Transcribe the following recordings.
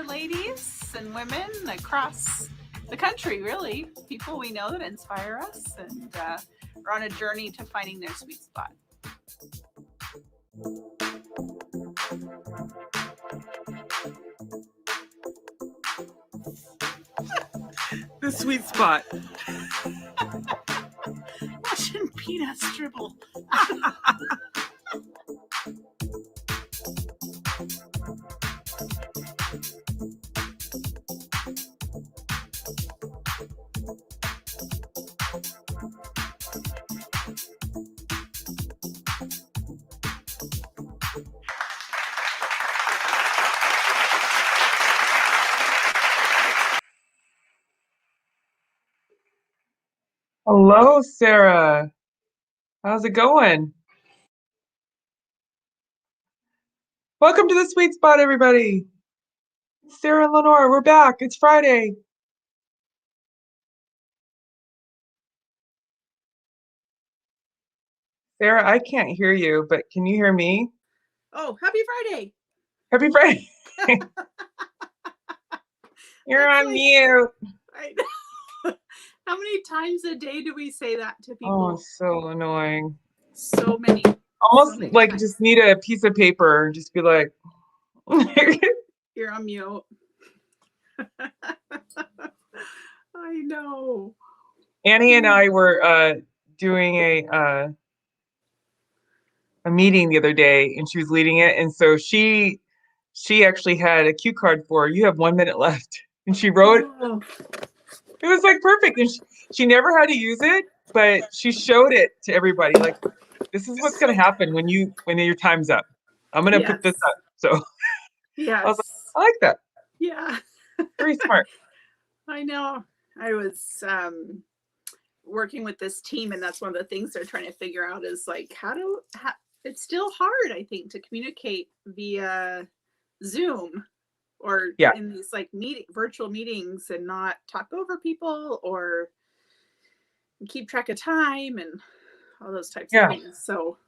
ladies and women across the country, really. People we know that inspire us and are on a journey to finding their sweet spot. The sweet spot. Watching peanuts dribble. Hello, Sarah. How's it going? Welcome to the sweet spot, everybody. Sarah and Lenore, we're back. It's Friday. Sarah, I can't hear you, but can you hear me? Oh, happy Friday. Happy Friday. You're on mute. I know. How many times a day do we say that to people? Oh, so annoying. So many. Almost so many like times. just need a piece of paper and just be like, You're on mute. I know. Annie and I were doing a meeting the other day, and she was leading it, and so she actually had a cue card for her. You have 1 minute left, and she wrote. Oh. It was like perfect, and she never had to use it, but she showed it to everybody. Like, this is what's going to happen when your time's up. I'm going to put this up. So yes, I was like, I like that. Yeah. Very smart. I know. I was working with this team, and that's one of the things they're trying to figure out is like how it's still hard, I think, to communicate via Zoom or in these like virtual meetings and not talk over people or keep track of time and all those types of things. So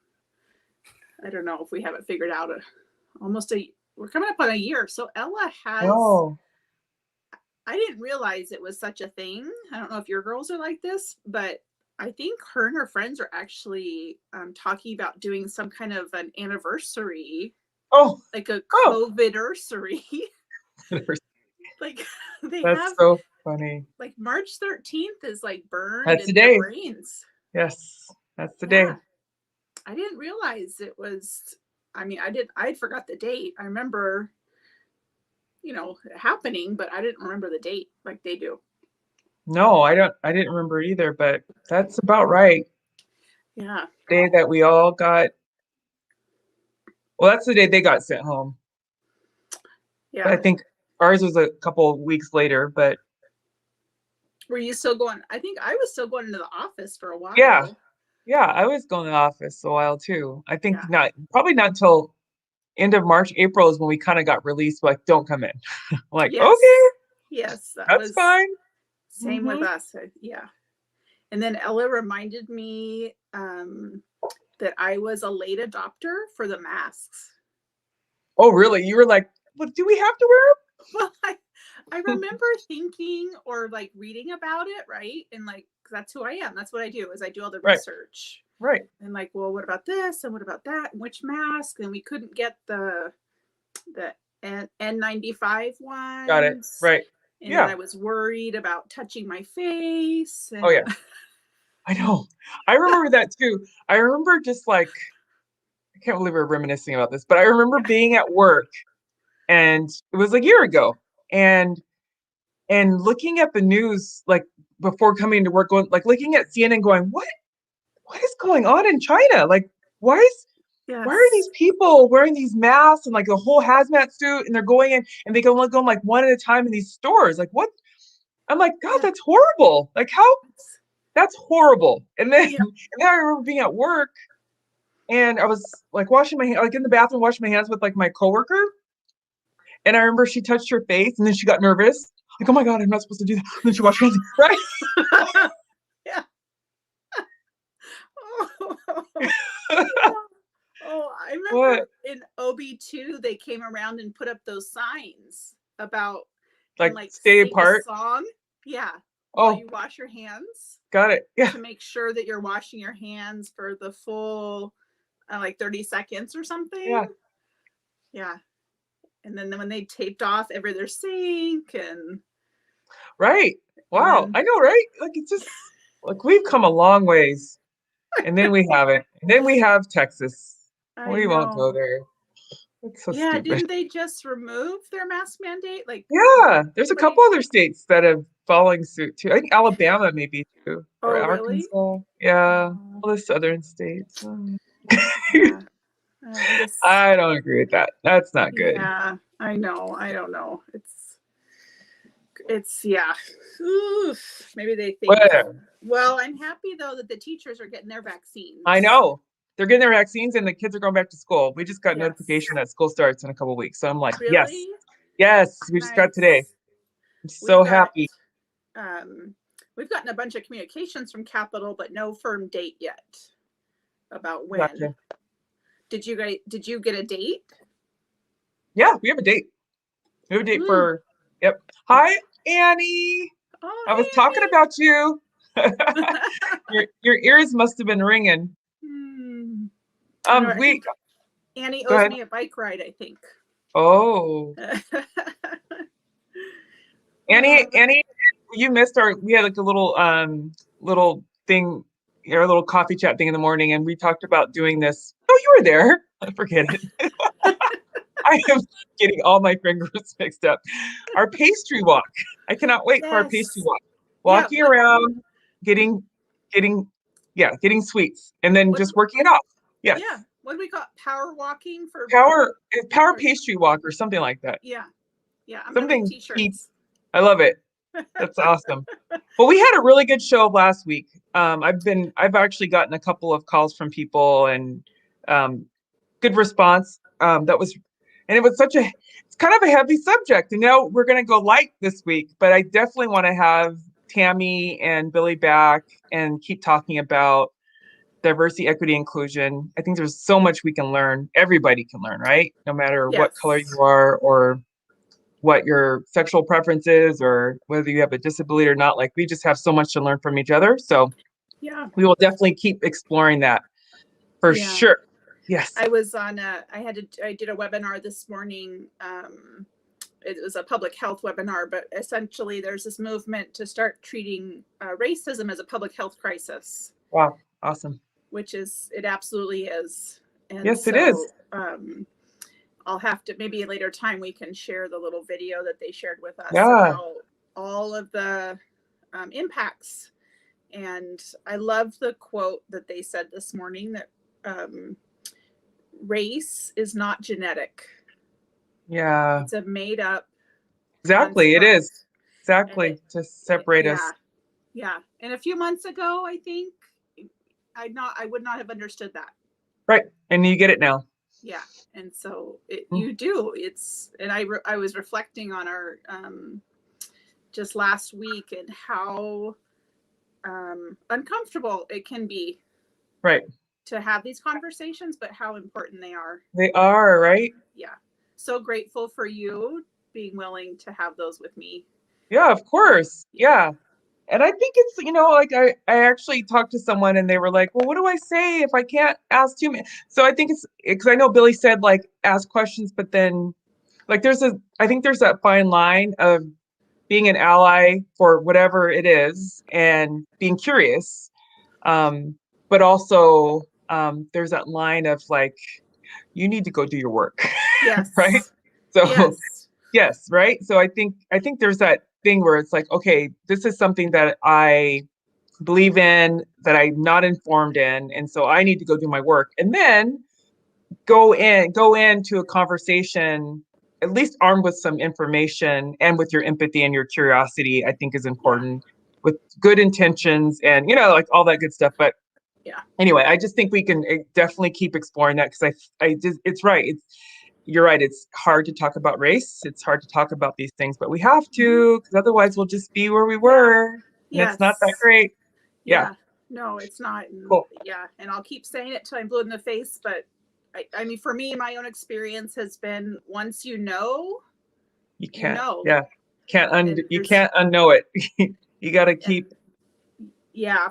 I don't know if we have it figured out. We're coming up on a year. So Ella has. Oh. I didn't realize it was such a thing. I don't know if your girls are like this, but I think her and her friends are actually talking about doing some kind of an anniversary. Oh, like a COVID-versary. Like that's so funny. Like March 13th is like burned that's in the day. their brains. Yes, that's the day. I didn't realize it was. I mean, I forgot the date. I remember, happening, but I didn't remember the date like they do. No, I didn't remember either, but that's about right. Yeah. The day that we all got. Well, that's the day they got sent home. Yeah. But I think ours was a couple of weeks later, but. Were you still going? I think I was still going into the office for a while. Yeah, I was going to the office a while too. I think probably not until end of March, April is when we kind of got released, like, don't come in. Like, okay. Yes, that's fine. Same with us. Yeah. And then Ella reminded me that I was a late adopter for the masks. Oh, really? You were like, well, do we have to wear them? Well, I remember thinking or like reading about it, right? And like, that's who I am. That's what I do is I do all the research. Right. And like, well, what about this? And what about that? And which mask? And we couldn't get the N95 ones. Got it. Right. And then I was worried about touching my face. And... Oh, yeah. I know. I remember that too. I remember just like, I can't believe we're reminiscing about this, but I remember being at work and it was a year ago and looking at the news, like before coming to work, looking at CNN going, what is going on in China? Like, why are these people wearing these masks and like the whole hazmat suit and they're going in and they can only go like one at a time in these stores? Like, what? I'm like, God, that's horrible. Like, how? That's horrible. And then, I remember being at work and I was like washing my hands, like in the bathroom, washing my hands with like my coworker. And I remember she touched her face and then she got nervous. Like, oh my God, I'm not supposed to do that. And then she washed her hands, right? Yeah. I remember in OB2, they came around and put up those signs about and Like like stay sing a apart. song. Yeah. While Oh, you wash your hands got it. Yeah. to make sure that you're washing your hands for the full like 30 seconds or something. Yeah. Yeah. And then when they taped off every their sink Right. and Wow. then I know, right? Like it's just like we've come a long ways. And then we haven't. And then we have Texas. I We won't go know. there. It's so Yeah, stupid. didn't they just remove their mask mandate? Like Yeah. There's a somebody couple other states that have following suit too. I think Alabama maybe too. Or Oh, really? Arkansas. Yeah. Oh, All the southern states. yeah. I guess I don't agree with that. That's not good. yeah, I know. I don't know. It's yeah. Oof. Maybe they think Whatever. well, I'm happy though that the teachers are getting their I vaccines. know. They're getting their vaccines and the kids are going back to school. We just got Yes. notification that school starts in a couple of weeks. So I'm like, yes, Really? yes, we just got today. Nice. I'm We've so got happy. um we've gotten a bunch of communications from Capital, but no firm date yet about when. Gotcha. Did you get a date? Yeah, we have a date. We have a date Mm. for, yep. Hi, Annie. I was talking Oh, about you. Annie. Your ears must have been ringing. Hmm. I know. I We think Annie go owes ahead. me a bike ride, I think. Oh, Uh, Annie, you missed we had like a little thing, our little coffee chat thing in the morning, and we talked about doing this. Oh, you were there. I forget it. I am getting all my fingers mixed up. Our pastry walk. I cannot wait for our pastry yes. walk. Yeah. Walking around, getting, getting, yeah, getting sweets, and then What? just working it off. Yes, Yeah. What do we call it? Power walking for? power Or, pastry walk or something like that. yeah. Yeah. I'm gonna make Something. T-shirts. I love it. That's awesome. Well, we had a really good show last week. I've actually gotten a couple of calls from people and um, good response. And it was it's kind of a heavy subject. And now we're going to go light this week, but I definitely want to have Tammy and Billy back and keep talking about diversity, equity, inclusion. I think there's so much we can learn. Everybody can learn, right? No matter what color Yes. you are or what your sexual preference is or whether you have a disability or not. Like we just have so much to learn from each other. So Yeah. we will definitely keep exploring that for Yeah. sure. Yes. I was on I did a webinar this morning. It was a public health webinar, but essentially there's this movement to start treating racism as a public health crisis, Wow. Awesome. which it absolutely is. And Yes, it is. so I'll have to, maybe a later time we can share the little video that they shared with us Yeah. about all of the impacts. And I love the quote that they said this morning that race is not genetic. Yeah. It's a made up Exactly. It is. construct. And Exactly. To separate yeah, us. yeah. And a few months ago, I think I would not have understood that. Right. And you get it now. Yeah. And so Mm. you do. And I was reflecting on our just last week and how uncomfortable it can be Right. to have these conversations, but how important they are. They are, right? Yeah. So grateful for you being willing to have those with me. Yeah, of course. Yeah. And I think it's, like I actually talked to someone and they were like, well, what do I say if I can't ask too many? So I think it's because I know Billy said like ask questions, but then like I think there's that fine line of being an ally for whatever it is and being curious. But also there's that line of like, you need to go do your work, right? Yes. So Yes. yes, right. So I think there's that thing where it's like, okay, this is something that I believe in, that I'm not informed in, and so I need to go do my work, and then go into a conversation at least armed with some information and with your empathy and your curiosity. I think is Yeah. important with good intentions and like all that good stuff. But Yeah. anyway, I just think we can definitely keep exploring that because I just it's right. You're right. It's hard to talk about race. It's hard to talk about these things, but we have Mm-hmm. to because otherwise we'll just be where we Yeah. were, and it's not that Yes. great. Yeah, Yeah. No, it's not. And cool. yeah. And I'll keep saying it till I'm blue in the face. But I mean, for me, my own experience has been once you know, You you can't, know, yeah, and you can't unknow it. You got to keep, yeah,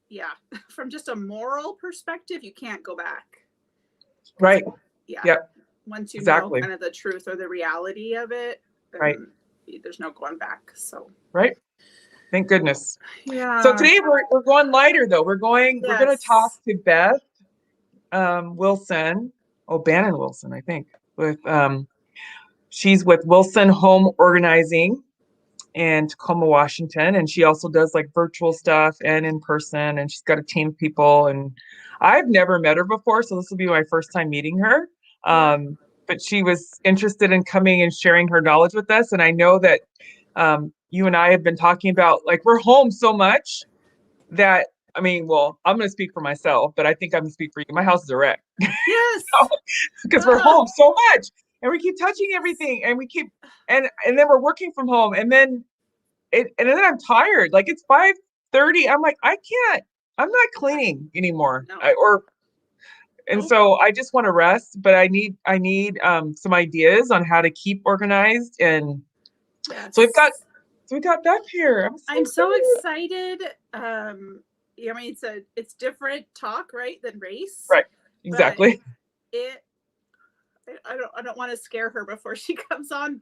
yeah, from just a moral perspective, you can't go back. right. Yeah. Yeah, Once you know exactly. kind of the truth or the reality of it, Right. there's no going back. So, Right. Thank goodness. So yeah. today we're going lighter though. We're going to talk Yes. to Beth Wilson, Bannon Wilson, I think. With she's with Wilson Home Organizing in Tacoma, Washington, and she also does like virtual stuff and in person, and she's got a team of people. And I've never met her before, so this will be my first time meeting her. Yeah. But she was interested in coming and sharing her knowledge with us, and I know that you and I have been talking about like we're home so much that I mean, well, I'm going to speak for myself, but I think I'm going to speak for you. My house is a wreck. Yes. Because we're home so much and we keep touching everything and we keep and then we're working from home and then and then I'm tired. Like it's 5:30. I'm like, I'm not cleaning anymore. No. And so I just want to rest, but I need some ideas on how to keep organized. And Yes. so we've got Beth here. I'm so excited. I mean, it's different talk, right, than race. Right. Exactly. But I don't want to scare her before she comes on,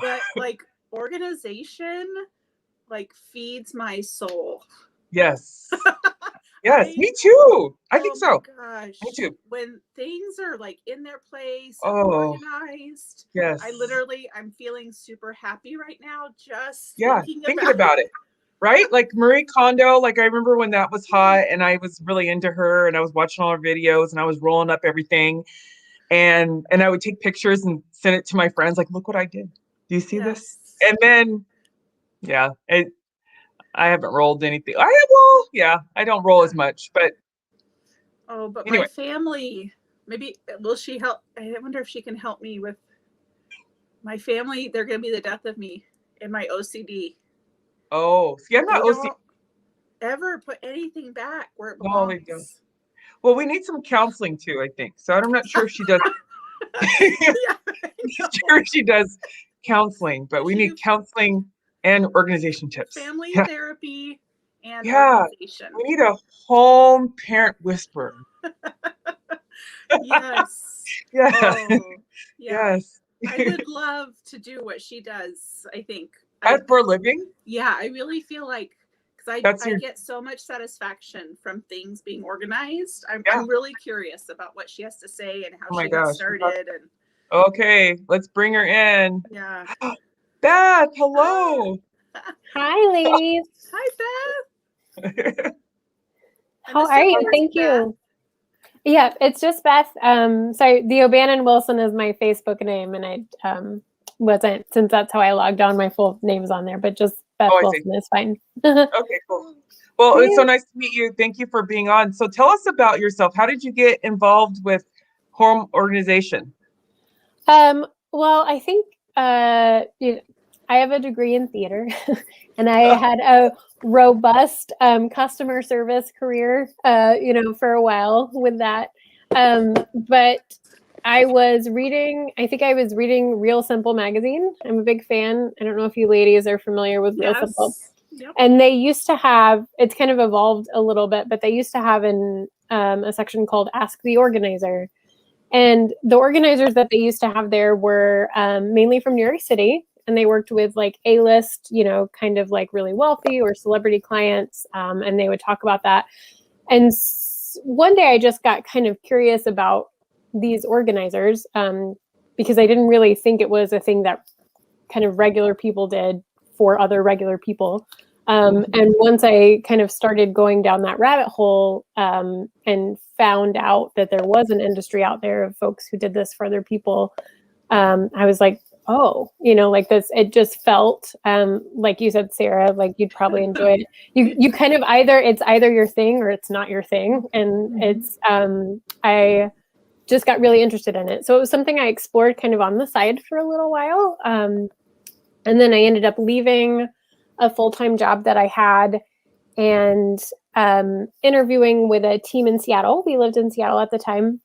but like organization like feeds my soul. Yes. Yes, me too. I think Oh my so. gosh. Me too. When things are like in their place and Oh, organized, yes. I'm feeling super happy right now just Yeah, thinking about about it. Right? Like Marie Kondo, like I remember when that was hot and I was really into her and I was watching all her videos and I was rolling up everything and I would take pictures and send it to my friends like, look what I did. Do you see this? And then yeah, I haven't rolled anything. I don't roll as much, but but anyway. my family, maybe will she help? I wonder if she can help me with my family. They're going to be the death of me in my OCD. Oh, see, I'm not They OCD. don't ever put anything back where it No, belongs. they don't. Well, we need some counseling too, I think. So I'm not sure if she does. Yeah, Sure she does counseling, but we need counseling and organization tips. Family therapy and organization. We need a home parent whisperer. Yes. Yeah. Oh, yeah. Yes. I would love to do what she does, I think. For a living? Yeah, I really feel like because I get so much satisfaction from things being organized. I'm really curious about what she has to say and how she got started. And okay, let's bring her in. Yeah. Beth, hello. Hi, ladies. Hi, Beth. How are you? Thank you. Yeah, it's just Beth. Sorry, the O'Bannon Wilson is my Facebook name, and I wasn't, since that's how I logged on. My full name's on there, but just Beth Wilson is fine. Okay, cool. Well, it's so nice to meet you. Thank you for being on. So tell us about yourself. How did you get involved with home organization? Well, I think I have a degree in theater, and I had a robust customer service career, for a while with that. But I was reading Real Simple magazine. I'm a big fan. I don't know if you ladies are familiar with Real Simple. Yep. And they used to have, it's kind of evolved a little bit, but they used to have a section called Ask the Organizer. And the organizers that they used to have there were mainly from New York City, and they worked with like A-list, kind of like really wealthy or celebrity clients, and they would talk about that. And one day I just got kind of curious about these organizers because I didn't really think it was a thing that kind of regular people did for other regular people. And once I kind of started going down that rabbit hole and found out that there was an industry out there of folks who did this for other people, I was like, oh, like this, it just felt like you said, Sarah, like you'd probably enjoy it. You kind of it's either your thing or it's not your thing. And it's, I just got really interested in it. So it was something I explored kind of on the side for a little while. And then I ended up leaving a full-time job that I had and interviewing with a team in Seattle. We lived in Seattle at the time.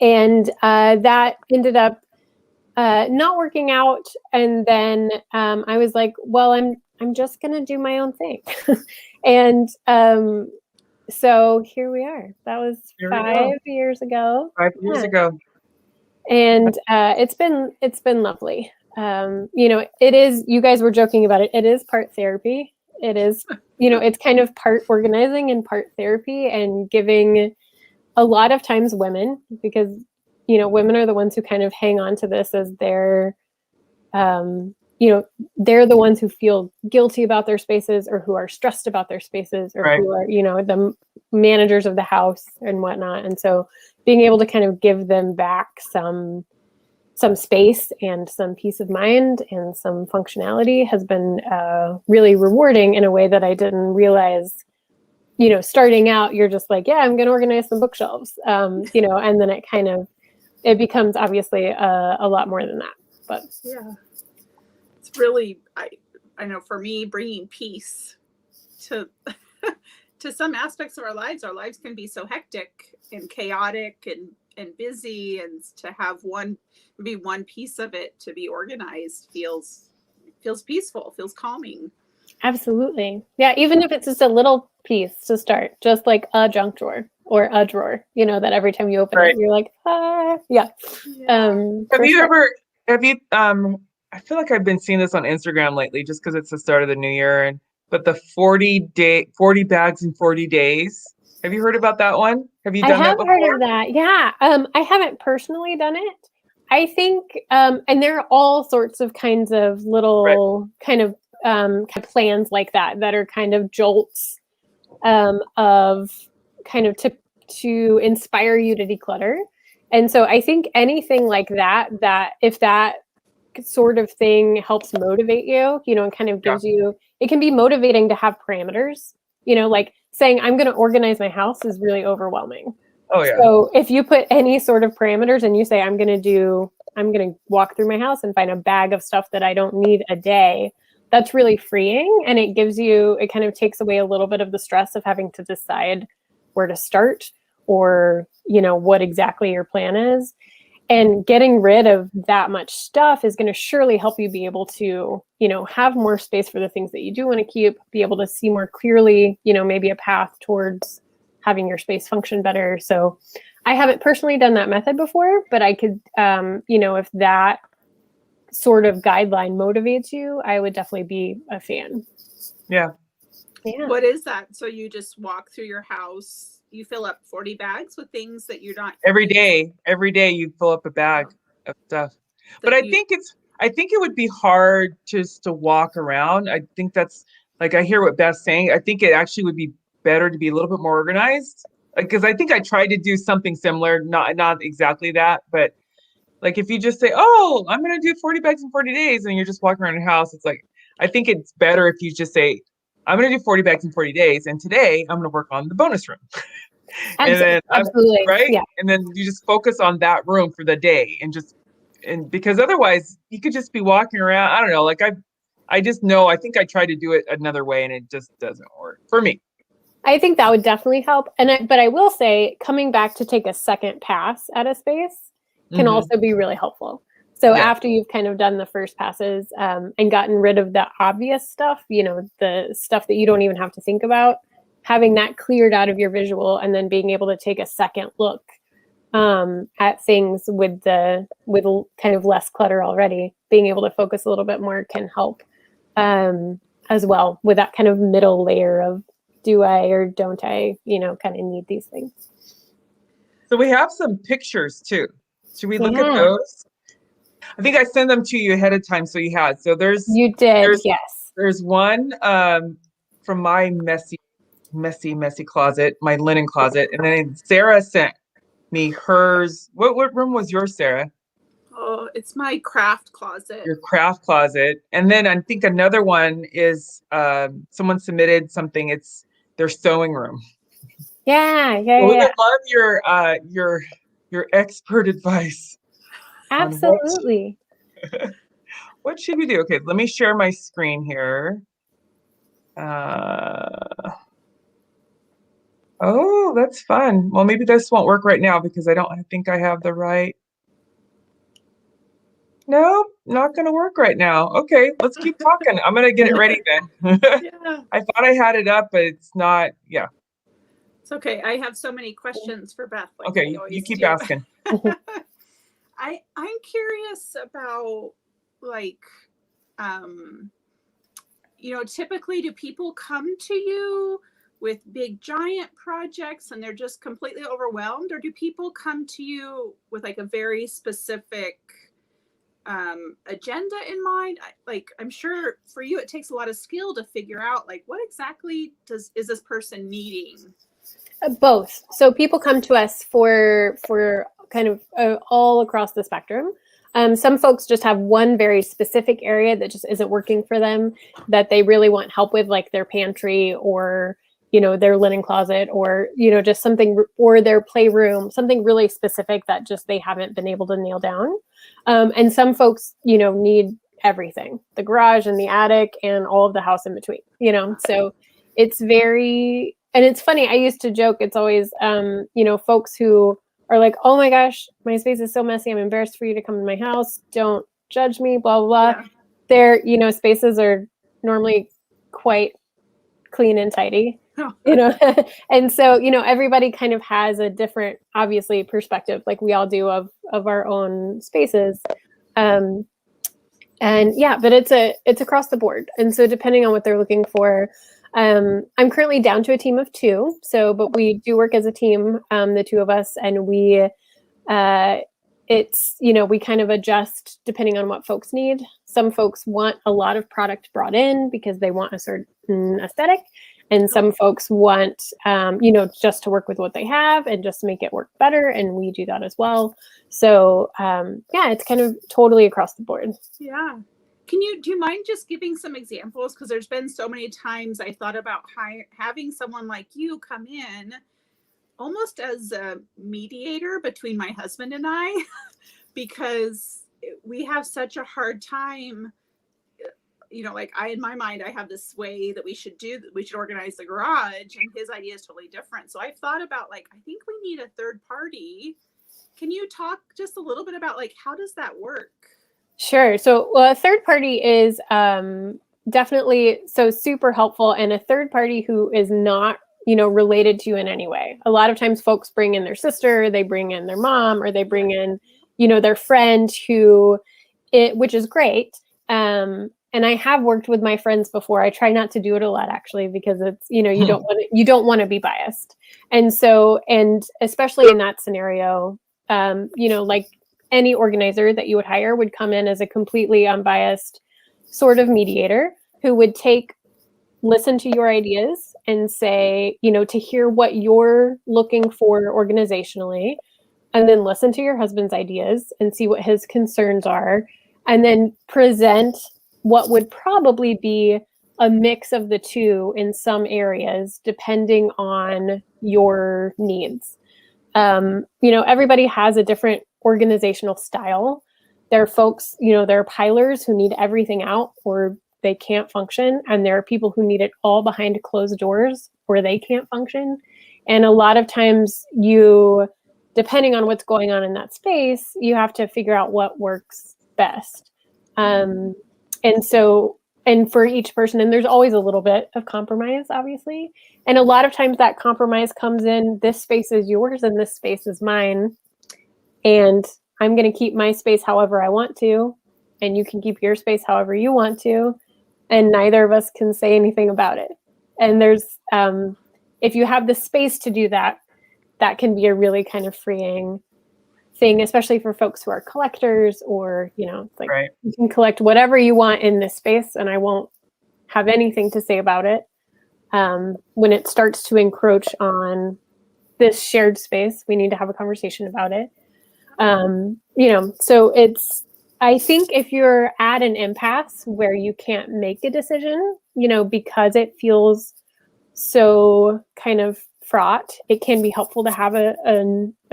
And that ended up not working out, and then I was like, well, I'm just gonna do my own thing, and so here we are. That was Here we go. 5 years ago. 5 years ago. And it's been lovely. You know, it is. You guys were joking about it. It is part therapy. It is. You know, it's kind of part organizing and part therapy, and giving a lot of times women, because you know, women are the ones who kind of hang on to this as their you know, they're the ones who feel guilty about their spaces, or who are stressed about their spaces, or Right. who are, you know, the managers of the house and whatnot. And so being able to kind of give them back some space and some peace of mind and some functionality has been really rewarding in a way that I didn't realize. You know, starting out, you're just like, yeah, I'm going to organize some bookshelves, you know, and then it becomes obviously a lot more than that. But yeah, it's really, I know for me, bringing peace to to some aspects of our lives can be so hectic and chaotic and busy, and to have one piece of it to be organized feels peaceful, feels calming. absolutely. Yeah, even if it's just a little piece to start, just like a junk drawer or a drawer, you know, that every time you open Right. it, you're like, ah, yeah. Have you I feel like I've been seeing this on Instagram lately, just because it's the start of the new year, but the 40 bags in 40 days. Have you heard about that one? Have you I done that have before? heard of that. Yeah. I haven't personally done it. I think, and there are all sorts of kinds of little kind of plans like that are kind of jolts of kind of to inspire you to declutter. And so I think anything like that if that sort of thing helps motivate you, you know, and kind of gives you, it can be motivating to have parameters, you know, like saying I'm going to organize my house is really overwhelming. Oh yeah. So if you put any sort of parameters and you say, I'm going to walk through my house and find a bag of stuff that I don't need a day, that's really freeing. And it gives you, it kind of takes away a little bit of the stress of having to decide where to start, or, you know, what exactly your plan is. And getting rid of that much stuff is going to surely help you be able to, you know, have more space for the things that you do want to keep, be able to see more clearly, you know, maybe a path towards having your space function better. So I haven't personally done that method before, but I could, you know, if that sort of guideline motivates you, I would definitely be a fan. Yeah. Yeah. What is that? So you just walk through your house, you fill up 40 bags with things that you're not. Every day you fill up a bag of stuff. But I think it would be hard just to walk around. I think that's, like, I hear what Beth's saying. I think it actually would be better to be a little bit more organized. Because I think I tried to do something similar, not exactly that, but like if you just say, "Oh, I'm going to do 40 bags in 40 days," and you're just walking around your house, it's like, I think it's better if you just say, "I'm going to do 40 bags in 40 days, and today I'm going to work on the bonus room." And then Absolutely. right? Yeah. And then you just focus on that room for the day, and because otherwise you could just be walking around. I don't know, like I just know, I think I tried to do it another way and it just doesn't work for me. I think that would definitely help. But I will say, coming back to take a second pass at a space can also be really helpful. So after you've kind of done the first passes and gotten rid of the obvious stuff, you know, the stuff that you don't even have to think about, having that cleared out of your visual, and then being able to take a second look at things with kind of less clutter already, being able to focus a little bit more can help as well, with that kind of middle layer of, do I or don't I, you know, kind of need these things. So we have some pictures too. Should we look at those? I think I sent them to you ahead of time, so you had. So You did, yes. There's one from my messy closet, my linen closet, and then Sarah sent me hers. What room was yours, Sarah? Oh, it's my craft closet. Your craft closet. And then I think another one is someone submitted something. It's their sewing room. Yeah. Well, we would love your expert advice. Absolutely. What should we do? Okay, let me share my screen here. Oh, that's fun. Well, maybe this won't work right now because I don't think I have the right. Nope, not going to work right now. Okay, let's keep talking. I'm going to get it ready then. Yeah. I thought I had it up, but it's not. Yeah. It's okay. I have so many questions for Beth, like Okay, we you always keep do. asking. I'm curious about like typically do people come to you with big giant projects and they're just completely overwhelmed, or do people come to you with like a very specific agenda in mind? I'm sure for you it takes a lot of skill to figure out like what exactly is this person needing. Both. So people come to us for kind of all across the spectrum. Some folks just have one very specific area that just isn't working for them, that they really want help with, like their pantry or their linen closet, or just something, or their playroom, something really specific that just they haven't been able to nail down. And some folks need everything, the garage and the attic and all of the house in between. So it's very, and it's funny, I used to joke, it's always folks who are like, oh my gosh, my space is so messy, I'm embarrassed for you to come in my house, don't judge me, blah blah blah. Yeah. Their spaces are normally quite clean and tidy. Oh. And so everybody kind of has a different, obviously, perspective, like we all do, of our own spaces. And yeah, but it's across the board. And so depending on what they're looking for, I'm currently down to a team of 2. But we do work as a team, the 2 of us, and we we kind of adjust depending on what folks need. Some folks want a lot of product brought in because they want a certain aesthetic, and some folks want just to work with what they have and just make it work better, and we do that as well. So yeah, it's kind of totally across the board. Yeah. Do you mind just giving some examples? Because there's been so many times I thought about having someone like you come in almost as a mediator between my husband and I, because we have such a hard time. Like in my mind, I have this way that we should organize the garage, and his idea is totally different. So I've thought about I think we need a third party. Can you talk just a little bit about how does that work? Sure. So, a third party is definitely super helpful, and a third party who is not, related to you in any way. A lot of times folks bring in their sister, they bring in their mom, or they bring in, their friend which is great. And I have worked with my friends before. I try not to do it a lot, actually, because it's, you don't want to be biased. And so, and especially in that scenario, like any organizer that you would hire would come in as a completely unbiased sort of mediator who would listen to your ideas and say, to hear what you're looking for organizationally, and then listen to your husband's ideas and see what his concerns are, and then present what would probably be a mix of the two in some areas, depending on your needs. Everybody has a different organizational style. There are folks, there are pilers who need everything out or they can't function. And there are people who need it all behind closed doors or they can't function. And a lot of times depending on what's going on in that space, you have to figure out what works best. And for each person, and there's always a little bit of compromise, obviously. And a lot of times that compromise comes in, this space is yours and this space is mine. And I'm going to keep my space however I want to, and you can keep your space however you want to. And neither of us can say anything about it. And there's, if you have the space to do that, that can be a really kind of freeing thing, especially for folks who are collectors, or Right. You can collect whatever you want in this space and I won't have anything to say about it. When it starts to encroach on this shared space, we need to have a conversation about it. So I think if you're at an impasse where you can't make a decision, because it feels so kind of fraught, it can be helpful to have a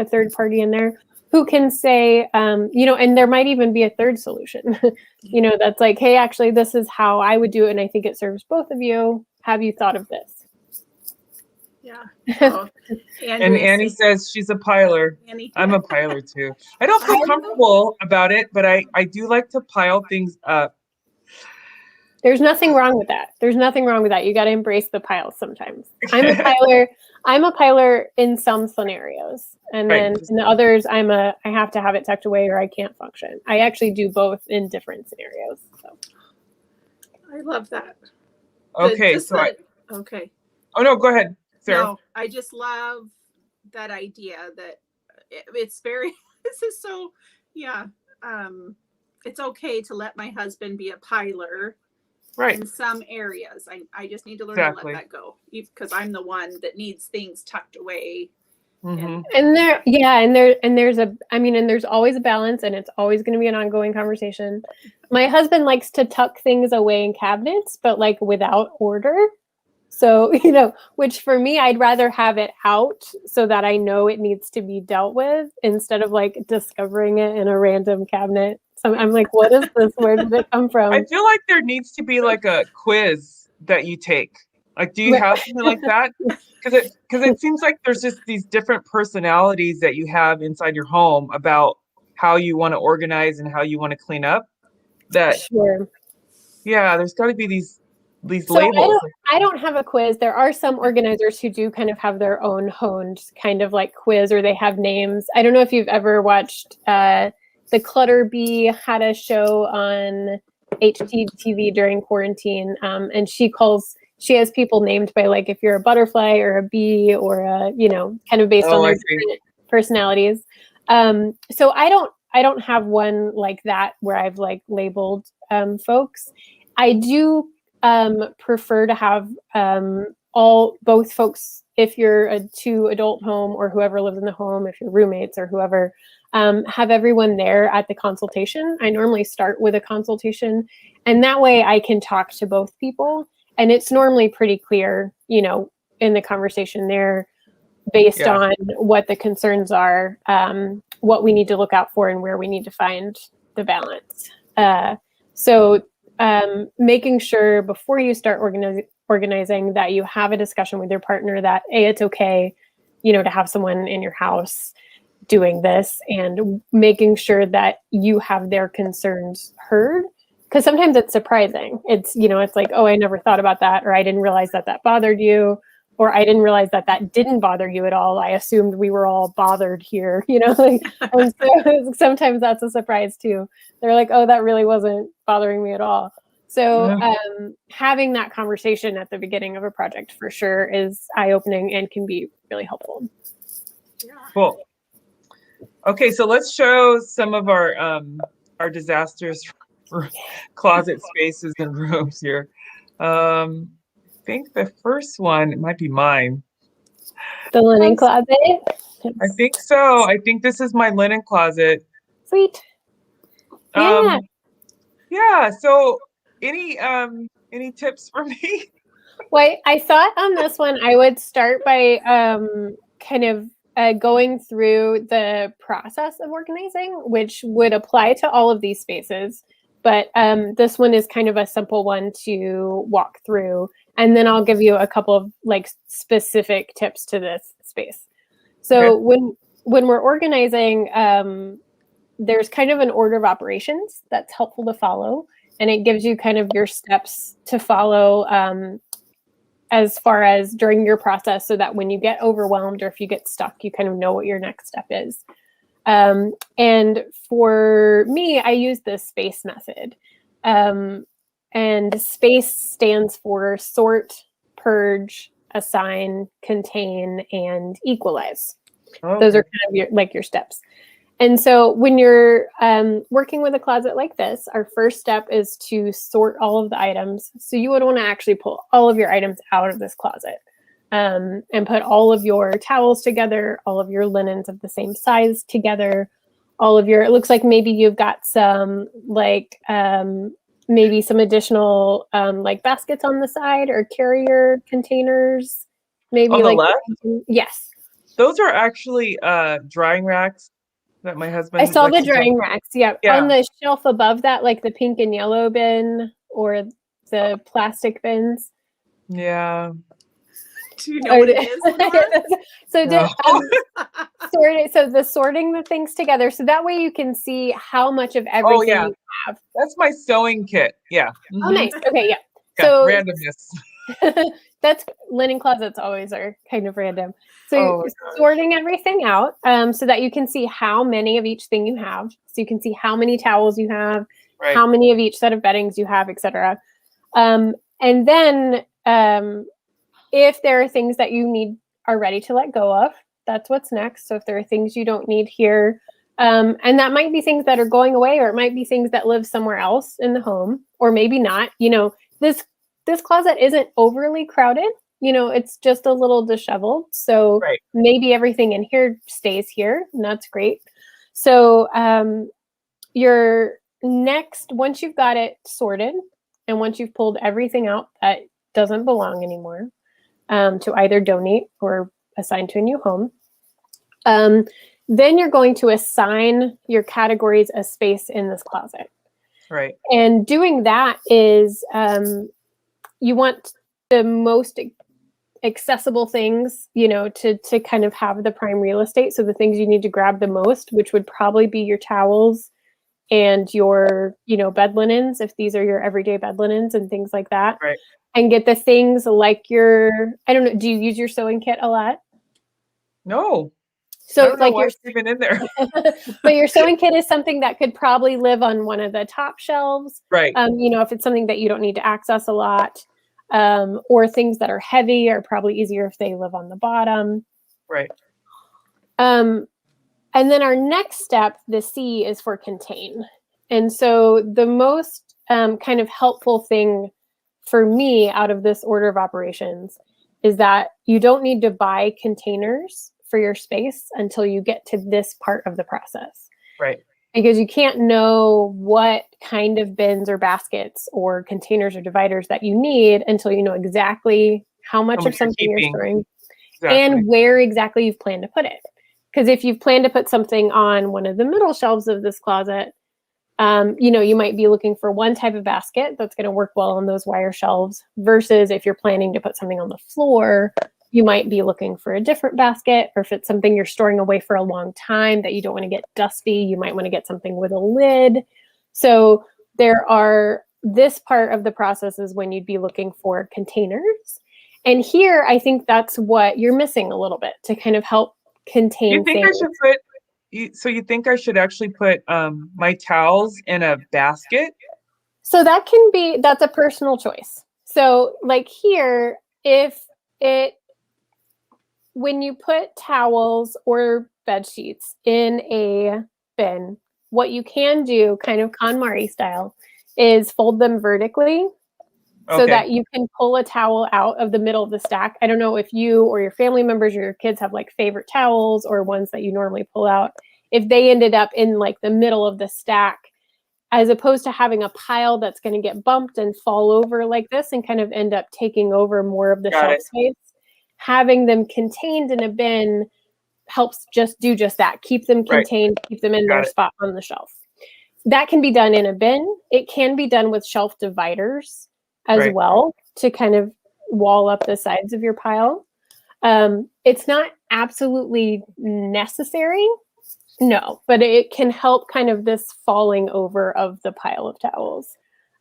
third party in there who can say, and there might even be a third solution, that's like, hey, actually, this is how I would do it. And I think it serves both of you. Have you thought of this? Yeah. Oh, And Andrea Annie says she's a piler. Annie, I'm yeah. a piler too. I don't feel I- comfortable about it, but I do like to pile things up. There's nothing wrong with that. There's nothing wrong with that. You got to embrace the piles sometimes. I'm a piler. I'm a piler in some scenarios, and Right, then just- in the others, I have to have it tucked away or I can't function. I actually do both in different scenarios. So. I love that. Okay, Okay. oh no, go ahead, Sarah. No, I just love that idea that it's very, this is so, yeah. It's okay to let my husband be a piler Right, in some areas. I just need to learn exactly. to let that go because I'm the one that needs things tucked away. Mhm. And there's always a balance, and it's always going to be an ongoing conversation. My husband likes to tuck things away in cabinets, but like without order. So, which for me, I'd rather have it out so that I know it needs to be dealt with instead of like discovering it in a random cabinet. So I'm like, what is this? Where did it come from? I feel like there needs to be like a quiz that you take. Like, do you have something like that? Because it seems like there's just these different personalities that you have inside your home about how you want to organize and how you want to clean up. That Sure. yeah, there's got to be these So labels. I don't have a quiz. There are some organizers who do kind of have their own honed kind of like quiz, or they have names. I don't know if you've ever watched the Clutter Bee had a show on HGTV during quarantine, and she has people named by like if you're a butterfly or a bee or a kind of based on their different personalities. So I don't have one like that where I've like labeled folks. I do prefer to have both folks, if you're a 2-adult home or whoever lives in the home, if you're roommates or whoever, have everyone there at the consultation. I normally start with a consultation, and that way I can talk to both people, and it's normally pretty clear, in the conversation there, based on what the concerns are, what we need to look out for, and where we need to find the balance. So making sure before you start organizing that you have a discussion with your partner that it's okay, to have someone in your house doing this, and making sure that you have their concerns heard. Because sometimes it's surprising. It's, it's like, oh, I never thought about that, or I didn't realize that bothered you, or I didn't realize that didn't bother you at all. I assumed we were all bothered here, and so sometimes that's a surprise too. They're like, oh, that really wasn't bothering me at all. So having that conversation at the beginning of a project for sure is eye-opening and can be really helpful. Yeah. Cool. Okay, so let's show some of our disasters for closet spaces and rooms here. I think the first one, it might be mine. The linen closet. I think so. I think this is my linen closet. Sweet. Yeah. Yeah. So any tips for me? Well, I thought on this one I would start by kind of going through the process of organizing, which would apply to all of these spaces. But this one is kind of a simple one to walk through. And then I'll give you a couple of like specific tips to this space. So when we're organizing, there's kind of an order of operations that's helpful to follow. And it gives you kind of your steps to follow as far as during your process, so that when you get overwhelmed or if you get stuck, you kind of know what your next step is. And for me, I use the SPACE method. And SPACE stands for sort, purge, assign, contain, and equalize. Okay. Those are kind of your steps. And so when you're working with a closet like this, our first step is to sort all of the items. So you would want to actually pull all of your items out of this closet and put all of your towels together, all of your linens of the same size together, it looks like maybe you've got some maybe some additional like baskets on the side or carrier containers. Maybe on the like left? Yes. Those are actually drying racks that my husband I saw likes the to drying racks. Yeah. On the shelf above that, like the pink and yellow bin or the plastic bins. Yeah. Do you know what it is, Lenore? So No. the sorting the things together, so that way you can see how much of everything Oh yeah, you have. that's my sewing kit. Yeah. Oh, nice. Okay, yeah. Yeah, So randomness. that's linen closets always are kind of random. So Oh you're my gosh. sorting everything out so that you can see how many of each thing you have. So you can see how many towels you have, Right. how many of each set of beddings you have, etc. And then if there are things that you are ready to let go of, that's what's next. So if there are things you don't need here, and that might be things that are going away, or it might be things that live somewhere else in the home, or maybe not. This closet isn't overly crowded. It's just a little disheveled. So Right. maybe everything in here stays here, and that's great. So your next, once you've got it sorted, and once you've pulled everything out that doesn't belong anymore, to either donate or assign to a new home, then you're going to assign your categories a space in this closet. Right. And doing that is you want the most accessible things, to kind of have the prime real estate. So the things you need to grab the most, which would probably be your towels and your, bed linens, if these are your everyday bed linens and things like that. Right. And get the things like I don't know, do you use your sewing kit a lot? No. So I don't know like why it's even in there. but your sewing kit is something that could probably live on one of the top shelves. Right. If it's something that you don't need to access a lot, or things that are heavy are probably easier if they live on the bottom. Right. And then our next step, the C, is for contain. And so the most kind of helpful thing for me out of this order of operations is that you don't need to buy containers for your space until you get to this part of the process. Right. Because you can't know what kind of bins or baskets or containers or dividers that you need until you know exactly how much of something you're storing and where exactly you've planned to put it. Because if you've planned to put something on one of the middle shelves of this closet, you might be looking for one type of basket that's going to work well on those wire shelves, versus if you're planning to put something on the floor, you might be looking for a different basket. Or if it's something you're storing away for a long time that you don't want to get dusty, you might want to get something with a lid. So this part of the process is when you'd be looking for containers. And here, I think that's what you're missing a little bit to kind of help contain You think things. you think I should actually put my towels in a basket? So that's a personal choice. So like here, when you put towels or bed sheets in a bin, what you can do, kind of KonMari style, is fold them vertically so that you can pull a towel out of the middle of the stack. I don't know if you or your family members or your kids have like favorite towels or ones that you normally pull out. If they ended up in like the middle of the stack, as opposed to having a pile that's going to get bumped and fall over like this and kind of end up taking over more of the shelf space, having them contained in a bin helps do just that. Keep them contained, keep them in their spot on the shelf. That can be done in a bin. It can be done with shelf dividers as well to kind of wall up the sides of your pile. It's not absolutely necessary, no, but it can help kind of this falling over of the pile of towels.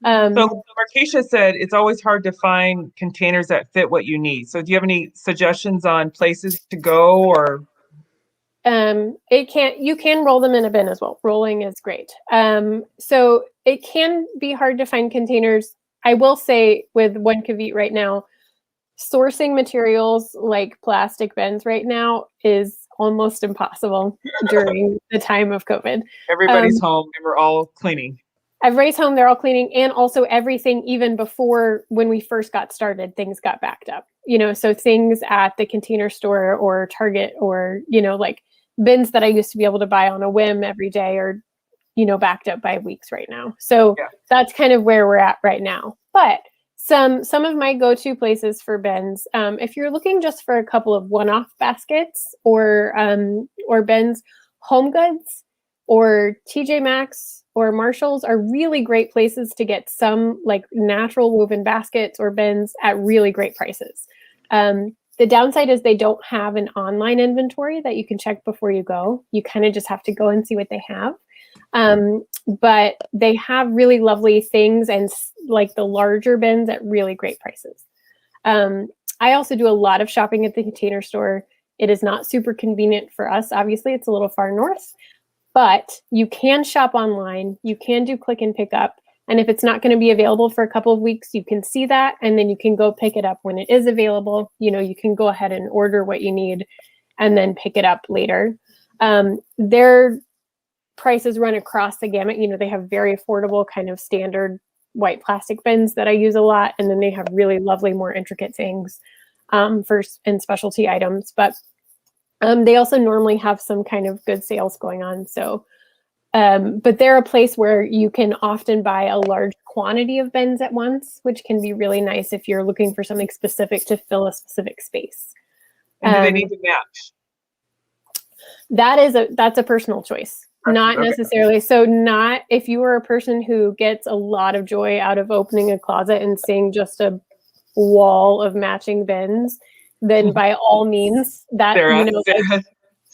So Markeisha said it's always hard to find containers that fit what you need. So do you have any suggestions on places to go, or? You can roll them in a bin as well. Rolling is great. So it can be hard to find containers. I will say with One Kavit right now, sourcing materials like plastic bins right now is almost impossible during the time of COVID. Everybody's home and we're all cleaning. Everybody's home, they're all cleaning, and also everything, even before when we first got started, things got backed up. So things at the Container Store or Target or, like bins that I used to be able to buy on a whim every day are, backed up by weeks right now. So that's kind of where we're at right now. But some of my go-to places for bins, if you're looking just for a couple of one-off baskets or bins, Home Goods or TJ Maxx or Marshalls are really great places to get some like natural woven baskets or bins at really great prices. The downside is they don't have an online inventory that you can check before you go. You kind of just have to go and see what they have. But they have really lovely things and like the larger bins at really great prices. I also do a lot of shopping at the Container Store. It is not super convenient for us. Obviously, it's a little far north, but you can shop online. You can do click and pick up. And if it's not going to be available for a couple of weeks, you can see that, and then you can go pick it up when it is available. You know, you can go ahead and order what you need and then pick it up later. Their prices run across the gamut. You know, they have very affordable kind of standard white plastic bins that I use a lot. And then they have really lovely, more intricate things for and specialty items. But they also normally have some kind of good sales going on. So, but they're a place where you can often buy a large quantity of bins at once, which can be really nice if you're looking for something specific to fill a specific space. And do they need to match? That's a personal choice. Not necessarily. So not if you are a person who gets a lot of joy out of opening a closet and seeing just a wall of matching bins, then by all means that, Sarah, you know,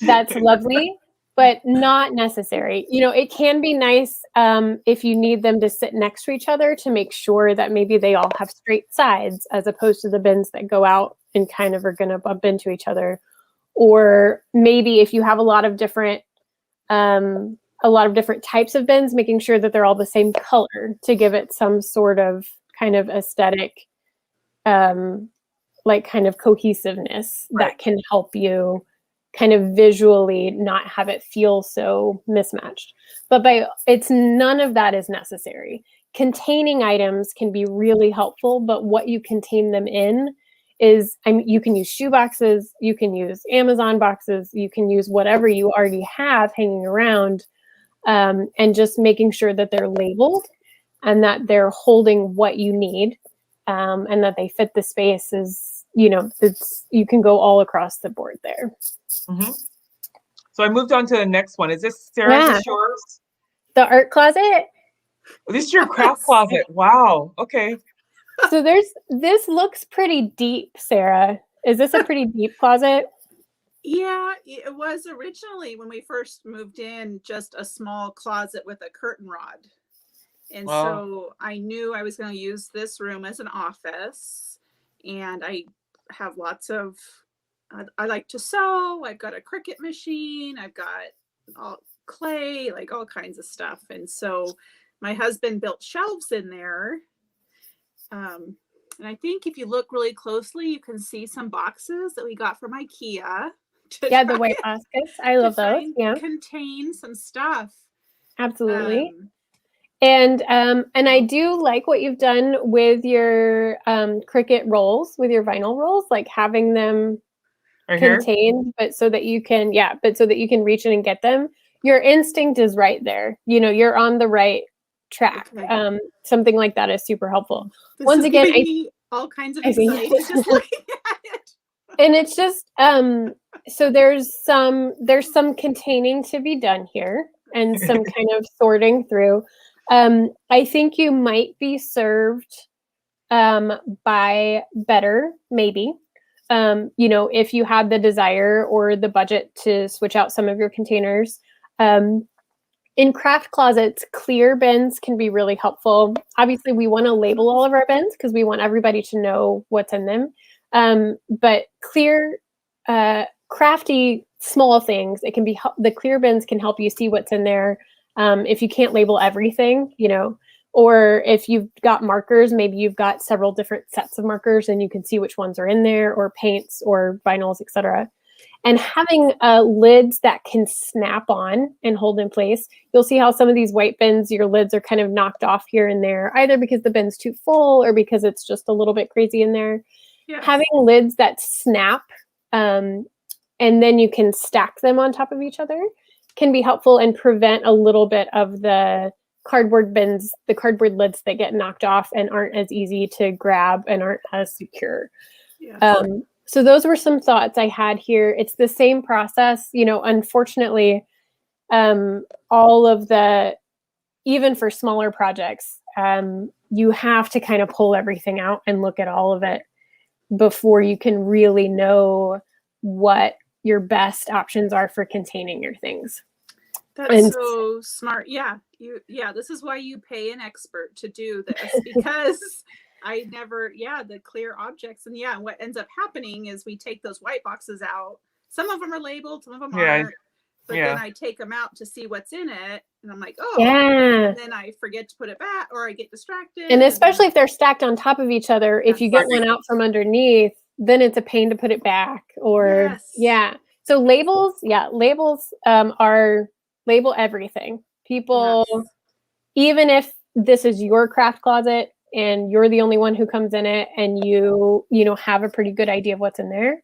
that's lovely, but not necessary. You know, it can be nice if you need them to sit next to each other to make sure that maybe they all have straight sides as opposed to the bins that go out and kind of are going to bump into each other. Or maybe if you have a lot of different types of bins, making sure that they're all the same color to give it some sort of kind of aesthetic, like kind of cohesiveness that can help you kind of visually not have it feel so mismatched. But none of that is necessary. Containing items can be really helpful, but what you contain them in is, you can use shoe boxes, you can use Amazon boxes, you can use whatever you already have hanging around, and just making sure that they're labeled and that they're holding what you need, and that they fit the space is, you know, you can go all across the board there. Mm-hmm. So I moved on to the next one. Is this, Sarah, is this yours? The art closet? Oh, this is your craft closet. Wow. Okay. So this looks pretty deep, Sarah. Is this a pretty deep closet? Yeah, it was originally when we first moved in, just a small closet with a curtain rod. And so I knew I was going to use this room as an office, and I have lots of, I like to sew. I've got a Cricut machine. I've got all clay, like all kinds of stuff. And so my husband built shelves in there. And I think if you look really closely, you can see some boxes that we got from IKEA. Yeah, the white baskets. I love those. Yeah, contain some stuff. Absolutely. And I do like what you've done with your Cricut rolls, with your vinyl rolls, like having them contained, but so that you can reach in and get them. Your instinct is right there. You know, you're on the right track. Okay. Something like that is super helpful. Once again, all kinds of anxiety just looking at it. And it's just so there's some containing to be done here and some kind of sorting through. I think you might be served by better, maybe. You know, if you had the desire or the budget to switch out some of your containers. In craft closets, clear bins can be really helpful. Obviously, we want to label all of our bins because we want everybody to know what's in them. But clear, crafty, small things, it can be, the clear bins can help you see what's in there. If you can't label everything, you know, or if you've got markers, maybe you've got several different sets of markers and you can see which ones are in there, or paints or vinyls, etc. And having lids that can snap on and hold in place. You'll see how some of these white bins, your lids are kind of knocked off here and there, either because the bin's too full or because it's just a little bit crazy in there. Yes. Having lids that snap and then you can stack them on top of each other can be helpful and prevent a little bit of the cardboard bins, the cardboard lids that get knocked off and aren't as easy to grab and aren't as secure. Yes. So those were some thoughts I had here. It's the same process, you know, unfortunately, all of the, even for smaller projects, you have to kind of pull everything out and look at all of it. before you can really know what your best options are for containing your things. That's so smart. Yeah. This is why you pay an expert to do this, because I never, the clear objects. And what ends up happening is we take those white boxes out. Some of them are labeled, some of them aren't. But then I take them out to see what's in it. And I'm like, oh, and then I forget to put it back, or I get distracted. And especially if they're stacked on top of each other, if you get one out from underneath, then it's a pain to put it back. Or so labels, are label everything. People, even if this is your craft closet and you're the only one who comes in it, and you have a pretty good idea of what's in there,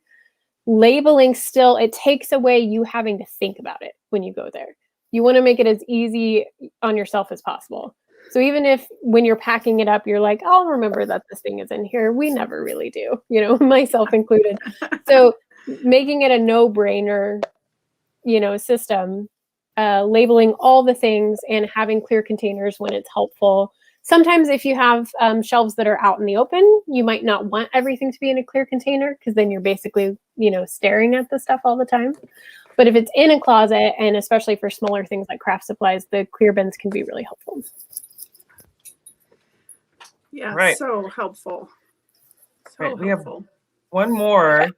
labeling still, it takes away you having to think about it when you go there. You want to make it as easy on yourself as possible. So even if when you're packing it up, you're like, I'll remember that this thing is in here. We never really do, myself included. So making it a no-brainer, system, labeling all the things and having clear containers when it's helpful. Sometimes if you have shelves that are out in the open, you might not want everything to be in a clear container, because then you're basically, staring at the stuff all the time. But if it's in a closet, and especially for smaller things like craft supplies, the clear bins can be really helpful. Yeah, so helpful. So helpful. We have one more.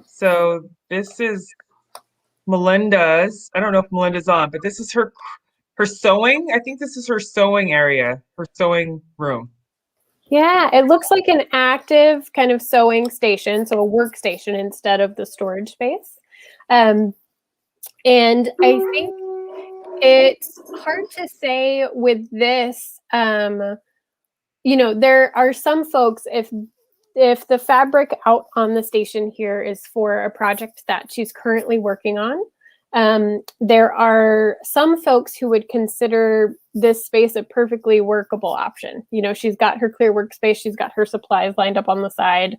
So this is Melinda's. I don't know if Melinda's on, but this is her sewing. I think this is her sewing area, her sewing room. Yeah, it looks like an active kind of sewing station, so a workstation instead of the storage space. And I think it's hard to say with this. There are some folks, if the fabric out on the station here is for a project that she's currently working on, there are some folks who would consider this space a perfectly workable option. She's got her clear workspace, she's got her supplies lined up on the side.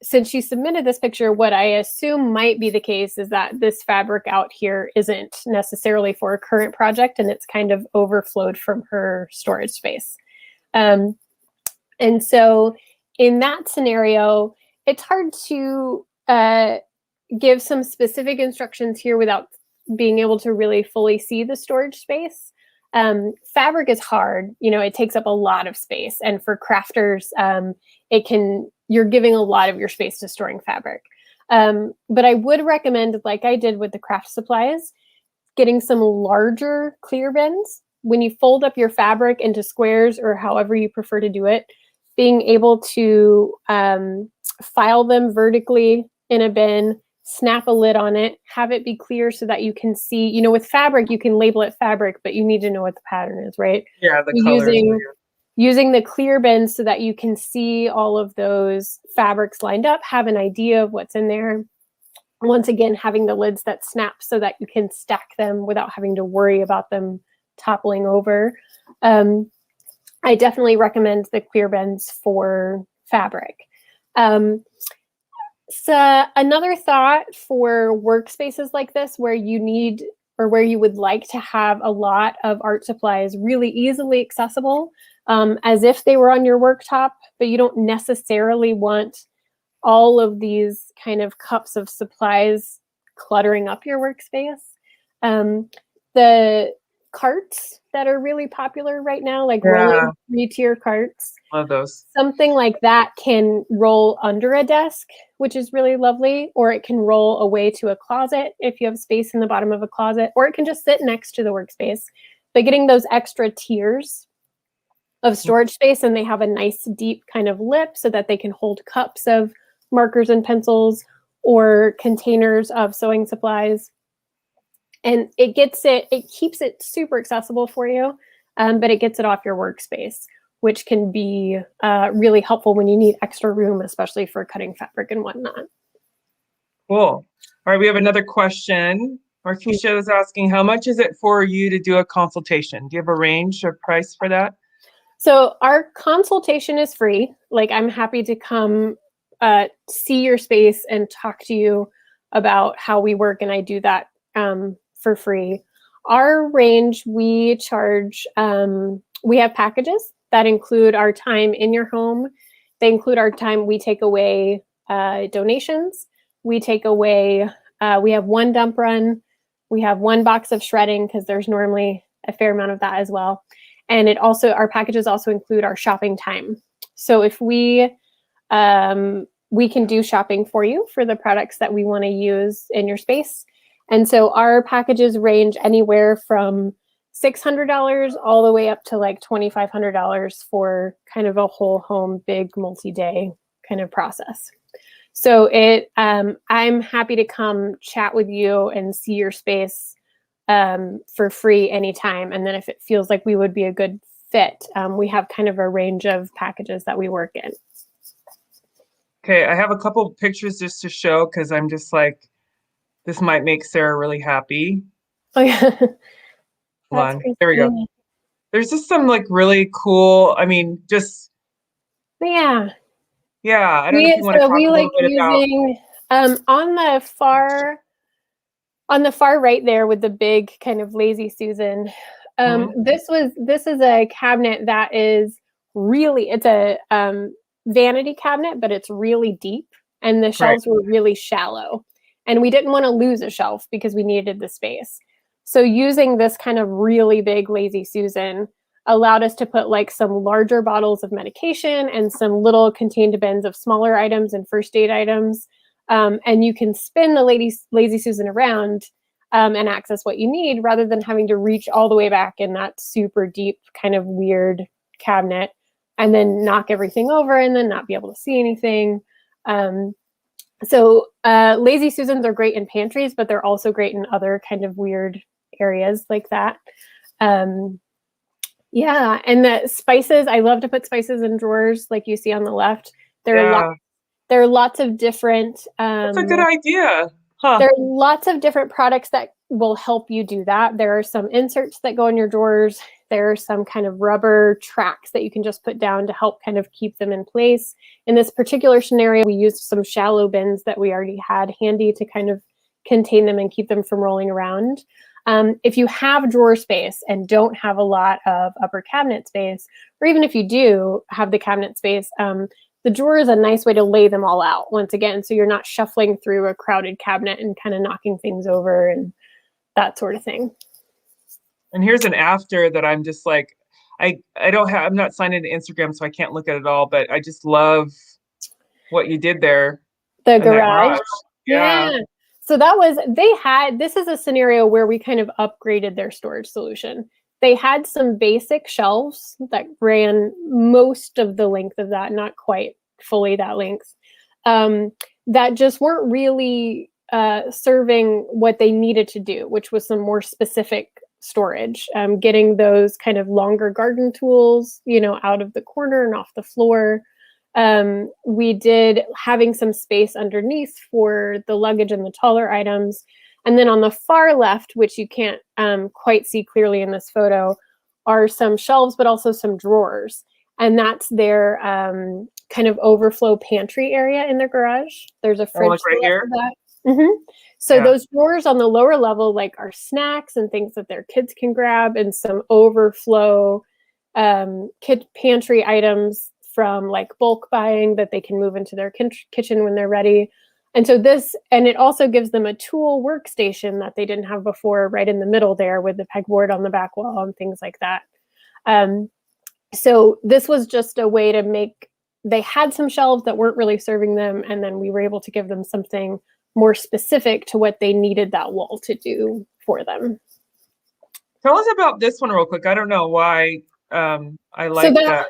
Since she submitted this picture, what I assume might be the case is that this fabric out here isn't necessarily for a current project, and it's kind of overflowed from her storage space. And so in that scenario, it's hard to give some specific instructions here without being able to really fully see the storage space. Fabric is hard, it takes up a lot of space. And for crafters, you're giving a lot of your space to storing fabric. But I would recommend, like I did with the craft supplies, getting some larger clear bins. When you fold up your fabric into squares, or however you prefer to do it, being able to file them vertically in a bin, snap a lid on it, have it be clear so that you can see, with fabric, you can label it fabric, but you need to know what the pattern is, right? Yeah, the colors. Using the clear bins so that you can see all of those fabrics lined up, have an idea of what's in there. Once again, having the lids that snap so that you can stack them without having to worry about them toppling over. I definitely recommend the clear bins for fabric. So another thought for workspaces like this, where you need, or where you would like to have a lot of art supplies really easily accessible, as if they were on your worktop, but you don't necessarily want all of these kind of cups of supplies cluttering up your workspace. The carts that are really popular right now, like rolling 3-tier carts. Love those. Something like that can roll under a desk, which is really lovely, or it can roll away to a closet if you have space in the bottom of a closet, or it can just sit next to the workspace. But getting those extra tiers of storage space, and they have a nice deep kind of lip so that they can hold cups of markers and pencils or containers of sewing supplies. And it keeps it super accessible for you, but it gets it off your workspace, which can be really helpful when you need extra room, especially for cutting fabric and whatnot. Cool. All right, we have another question. Markeisha is asking, how much is it for you to do a consultation? Do you have a range or price for that? So our consultation is free. Like, I'm happy to come see your space and talk to you about how we work, and I do that for free. Our range, we charge, we have packages that include our time in your home, They include our time. We take away donations. We take away, we have one dump run. We have one box of shredding because there's normally a fair amount of that as well. And our packages also include our shopping time. So if we can do shopping for you for the products that we want to use in your space. And so our packages range anywhere from $600 all the way up to like $2,500 for kind of a whole home, big multi-day kind of process. So I'm happy to come chat with you and see your space for free anytime. And then if it feels like we would be a good fit, we have kind of a range of packages that we work in. Okay, I have a couple pictures just to show because I'm just like, this might make Sarah really happy. Oh yeah. Hold on. There we go. There's just some like really cool, I mean, just yeah. I don't know if you want to talk a little bit using, about on the far right there with the big kind of Lazy Susan. This is a cabinet that is really, it's a vanity cabinet, but it's really deep and the shelves were really shallow. And we didn't want to lose a shelf because we needed the space. So using this kind of really big Lazy Susan allowed us to put like some larger bottles of medication and some little contained bins of smaller items and first aid items. And you can spin the Lazy Susan around and access what you need rather than having to reach all the way back in that super deep kind of weird cabinet and then knock everything over and then not be able to see anything. So Lazy Susans are great in pantries, but they're also great in other kind of weird areas like that. Yeah, and the spices, I love to put spices in drawers like you see on the left. There are lots of different that's a good idea. Huh. There are lots of different products that will help you do that. There are some inserts that go in your drawers. There are some kind of rubber tracks that you can just put down to help kind of keep them in place. In this particular scenario, we used some shallow bins that we already had handy to kind of contain them and keep them from rolling around. If you have drawer space and don't have a lot of upper cabinet space, or even if you do have the cabinet space, the drawer is a nice way to lay them all out once again. So you're not shuffling through a crowded cabinet and kind of knocking things over and that sort of thing. And here's an after that I'm just like, I'm not signed into Instagram, so I can't look at it all, but I just love what you did there. The garage. Yeah. So this is a scenario where we kind of upgraded their storage solution. They had some basic shelves that ran most of the length of that, not quite fully that length, that just weren't really serving what they needed to do, which was some more specific storage, getting those kind of longer garden tools, out of the corner and off the floor. We did having some space underneath for the luggage and the taller items. And then on the far left, which you can't quite see clearly in this photo, are some shelves, but also some drawers. And that's their kind of overflow pantry area in their garage. There's a fridge right here. So those drawers on the lower level, like, are snacks and things that their kids can grab, and some overflow kid pantry items from like bulk buying that they can move into their kitchen when they're ready. And so it also gives them a tool workstation that they didn't have before, right in the middle there with the pegboard on the back wall and things like that. So this was just a way to they had some shelves that weren't really serving them, and then we were able to give them something more specific to what they needed that wall to do for them. Tell us about this one real quick. I don't know why I like that.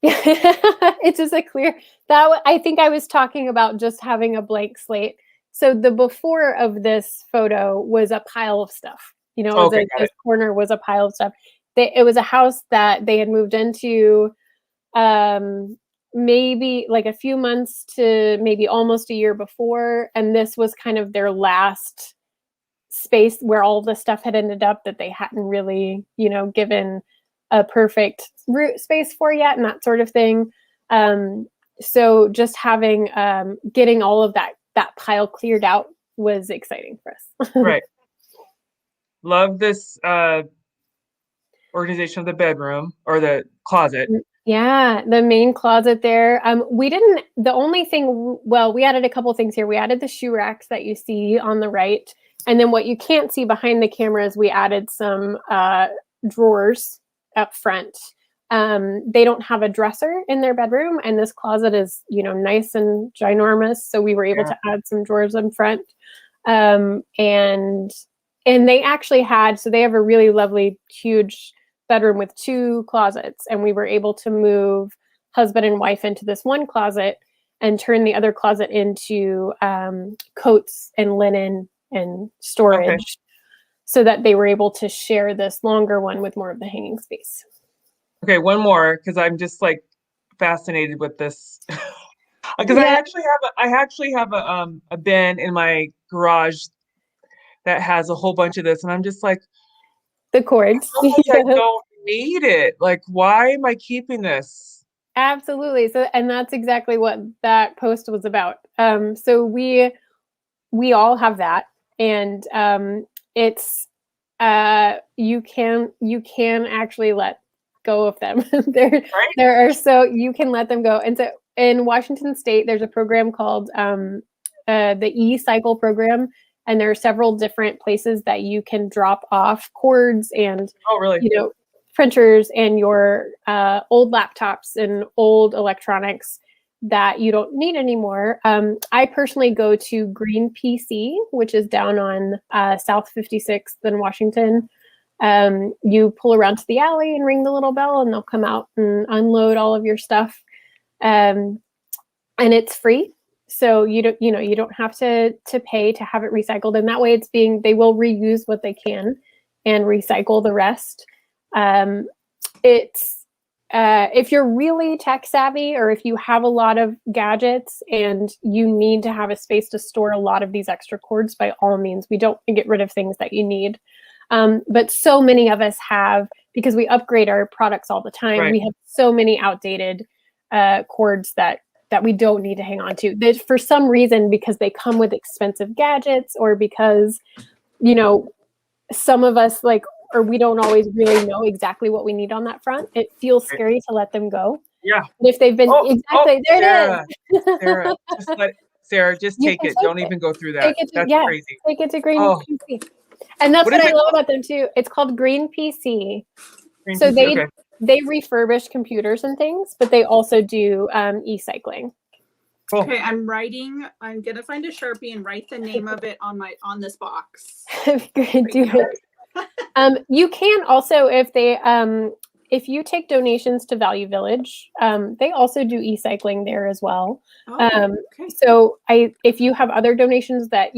It's just I think I was talking about just having a blank slate. So the before of this photo was a pile of stuff. This corner was a pile of stuff. It was a house that they had moved into maybe like a few months to maybe almost a year before. And this was kind of their last space where all the stuff had ended up that they hadn't really, given a perfect root space for yet and that sort of thing. So just getting all of that pile cleared out was exciting for us. Right. Love this organization of the bedroom or the closet. Yeah, the main closet there. We didn't, the only thing, well, we added a couple things here. We added the shoe racks that you see on the right. And then what you can't see behind the cameras, we added some drawers up front. They don't have a dresser in their bedroom, and this closet is, nice and ginormous. So we were able to add some drawers in front. And they actually had, so they have a really lovely, huge bedroom with 2 closets, and we were able to move husband and wife into this one closet and turn the other closet into coats and linen and storage, so that they were able to share this longer one with more of the hanging space. Okay, one more, because I'm just like fascinated with this. Because I actually have a bin in my garage that has a whole bunch of this, and I'm just like, the cords. I don't need it. Like, why am I keeping this? Absolutely. So, and that's exactly what that post was about. So we all have that, and it's you can actually let go of them. there are, so you can let them go. And so in Washington State, there's a program called the e-cycle program, and there are several different places that you can drop off cords and printers and your old laptops and old electronics that you don't need anymore. I personally go to Green PC, which is down on South 56th in Washington. You pull around to the alley and ring the little bell, and they'll come out and unload all of your stuff. And it's free. So you don't have to pay to have it recycled. And that way they will reuse what they can and recycle the rest. If you're really tech savvy, or if you have a lot of gadgets and you need to have a space to store a lot of these extra cords, by all means, we don't get rid of things that you need. But so many of us have, because we upgrade our products all the time, we have so many outdated cords that we don't need to hang on to. That for some reason, because they come with expensive gadgets, or because, some of us or we don't always really know exactly what we need on that front, it feels scary to let them go. Yeah. But if they've been there it is. Sarah, just take it. Don't even go through that. That's crazy. Take it to Green PC. And that's what I love about them too. It's called Green PC. So they refurbish computers and things, but they also do e-cycling. Cool. Okay, I'm gonna find a Sharpie and write the name of it on this box. Do it. You can also, if you take donations to Value Village, they also do e-cycling there as well. Okay. So if you have other donations that,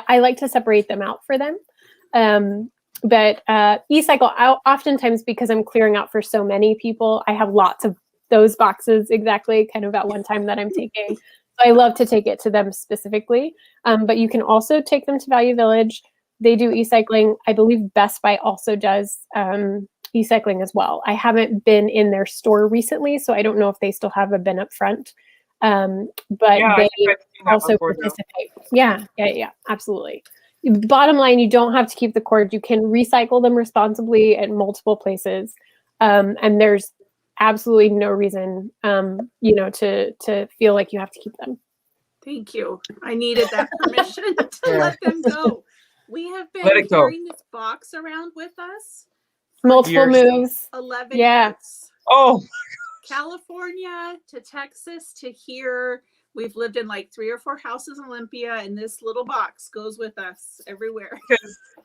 I like to separate them out for them. But e-cycle, oftentimes, because I'm clearing out for so many people, I have lots of those boxes exactly kind of at one time that I'm taking. So I love to take it to them specifically. But you can also take them to Value Village. They do e-cycling. I believe Best Buy also does e-cycling as well. I haven't been in their store recently, so I don't know if they still have a bin up front. But they also participate. Yeah, absolutely. Bottom line, you don't have to keep the cord. You can recycle them responsibly at multiple places. And there's absolutely no reason, to feel like you have to keep them. Thank you. I needed that permission to let them go. We have been carrying this box around with us. Multiple moves. 11 years. Oh, California to Texas to here. We've lived in 3 or 4 houses in Olympia, and this little box goes with us everywhere.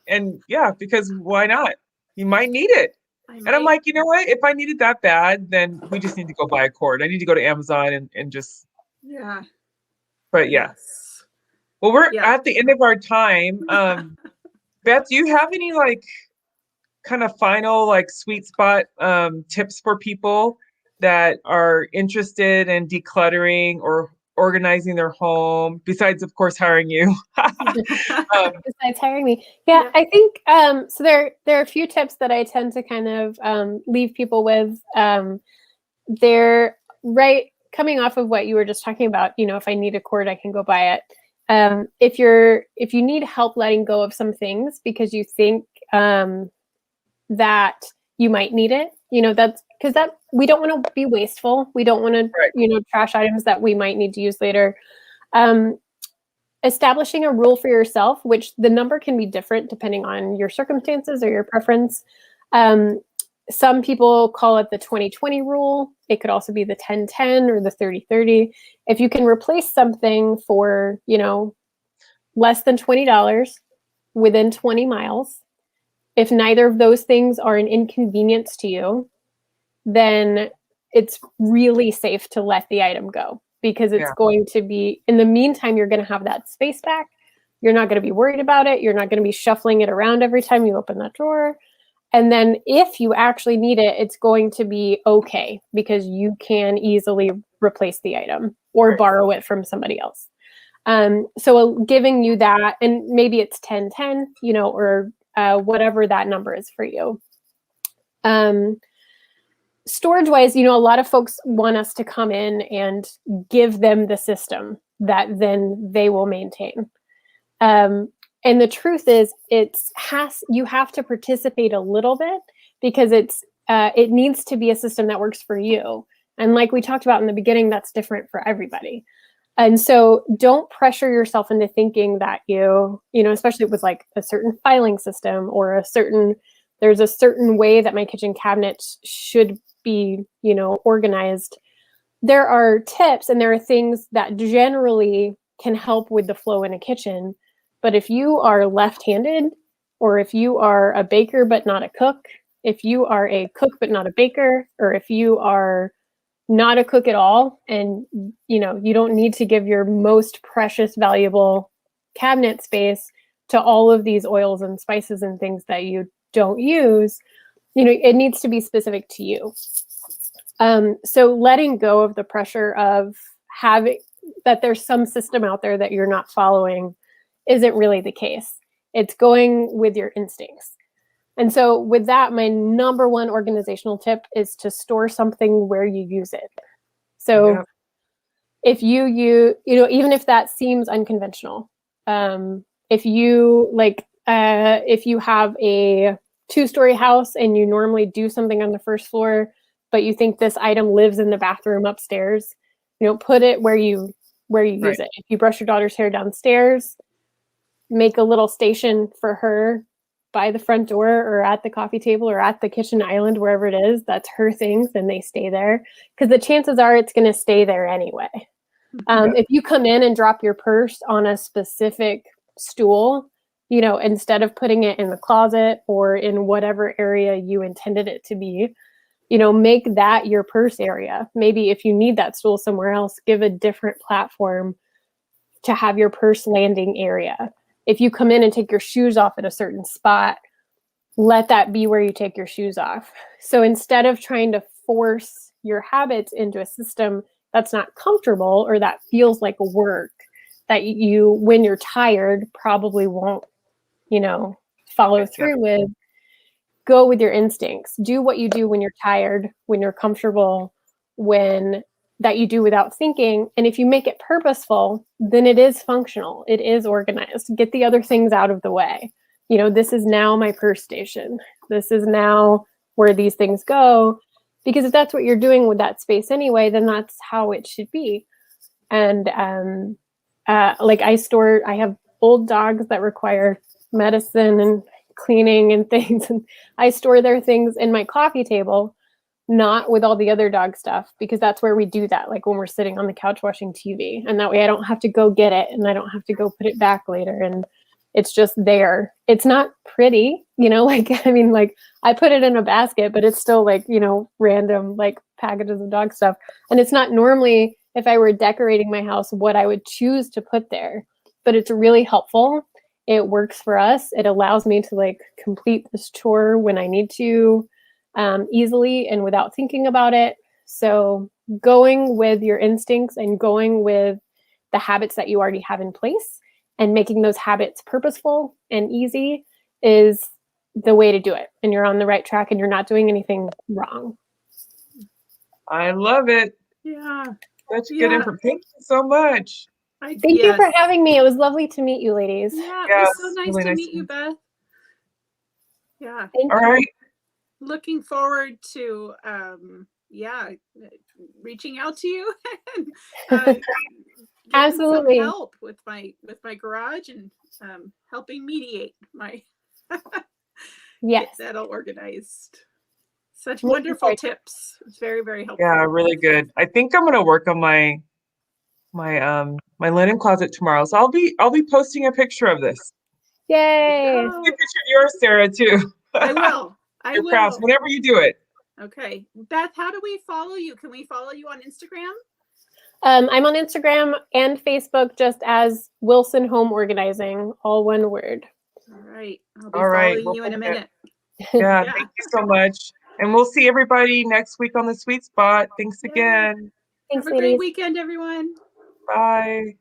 Because why not? You might need it. And I'm like, you know what? If I need it that bad, then we just need to go buy a cord. I need to go to Amazon and just. Yeah. But yes. Well, we're at the end of our time. Beth, do you have any kind of final sweet spot tips for people that are interested in decluttering or organizing their home, besides of course hiring you? Besides hiring me. I think so there are a few tips that I tend to kind of leave people with. They're coming off of what you were just talking about. If I need a cord, I can go buy it. If you need help letting go of some things because you think that you might need it, because that we don't want to be wasteful. We don't want to, Right. trash items that we might need to use later. Establishing a rule for yourself, which the number can be different depending on your circumstances or your preference. Some people call it the 20-20 rule. It could also be the 10-10 or the 30-30. If you can replace something for, less than $20 within 20 miles, if neither of those things are an inconvenience to you, then it's really safe to let the item go, because it's going to be, in the meantime, you're going to have that space back. You're not going to be worried about it. You're not going to be shuffling it around every time you open that drawer. And then if you actually need it, it's going to be okay, because you can easily replace the item or borrow it from somebody else. So giving you that, and maybe it's 10-10, or whatever that number is for you. Storage wise, a lot of folks want us to come in and give them the system that then they will maintain. And the truth is, you have to participate a little bit, because it needs to be a system that works for you. And like we talked about in the beginning, that's different for everybody. And so don't pressure yourself into thinking that especially with like a certain filing system or there's a certain way that my kitchen cabinets should be, organized. There are tips and there are things that generally can help with the flow in a kitchen. But if you are left-handed, or if you are a baker but not a cook, if you are a cook but not a baker, or if you are not a cook at all, and you don't need to give your most precious, valuable cabinet space to all of these oils and spices and things that you don't use, it needs to be specific to you. So letting go of the pressure of having that there's some system out there that you're not following isn't really the case. It's going with your instincts. And so with that, my number one organizational tip is to store something where you use it. So if you even if that seems unconventional, if you have a 2-story house and you normally do something on the first floor, but you think this item lives in the bathroom upstairs, put it where you use it. If you brush your daughter's hair downstairs, make a little station for her by the front door or at the coffee table or at the kitchen island, wherever it is. That's her things, and they stay there, because the chances are it's going to stay there anyway. If you come in and drop your purse on a specific stool, instead of putting it in the closet or in whatever area you intended it to be, make that your purse area. Maybe if you need that stool somewhere else, give a different platform to have your purse landing area. If you come in and take your shoes off at a certain spot, let that be where you take your shoes off. So instead of trying to force your habits into a system that's not comfortable or that feels like work, that you, when you're tired, probably won't, follow through with, go with your instincts. Do what you do when you're tired, when you're comfortable, that you do without thinking. And if you make it purposeful, then it is functional. It is organized. Get the other things out of the way. This is now my purse station. This is now where these things go. Because if that's what you're doing with that space anyway, then that's how it should be. And I have old dogs that require medicine and cleaning and things. And I store their things in my coffee table, not with all the other dog stuff, because that's where we do that. Like when we're sitting on the couch watching TV, and that way I don't have to go get it and I don't have to go put it back later. And it's just there. It's not pretty, I put it in a basket, but it's still random packages of dog stuff. And it's not normally, if I were decorating my house, what I would choose to put there, but it's really helpful. It works for us. It allows me to complete this chore when I need to, easily and without thinking about it. So going with your instincts and going with the habits that you already have in place and making those habits purposeful and easy is the way to do it. And you're on the right track and you're not doing anything wrong. I love it. Yeah. Such good information. Thank you so much. Thank you for having me. It was lovely to meet you, ladies. Yeah, it was so nice really to nice meet you, Beth. Yeah. All right. looking forward to reaching out to you and getting Absolutely. some help with my garage and helping mediate my Yes. get that all organized. Such Looking wonderful forward to it. tips. It's very, very helpful. Yeah, really good. I think I'm gonna work on my linen closet tomorrow. So I'll be posting a picture of this. Yay. Oh, A picture of yours, Sarah, too. I will. I Your crafts, will. whenever you do it. Okay. Beth, how do we follow you? Can we follow you on Instagram? I'm on Instagram and Facebook just as Wilson Home Organizing, all one word. All right. I'll be All right. following We'll you in a put it. minute. Yeah, Yeah. thank you so much. And we'll see everybody next week on the Sweet Spot. Thanks Yeah. again. Thanks, Have a great ladies. weekend, everyone. Bye.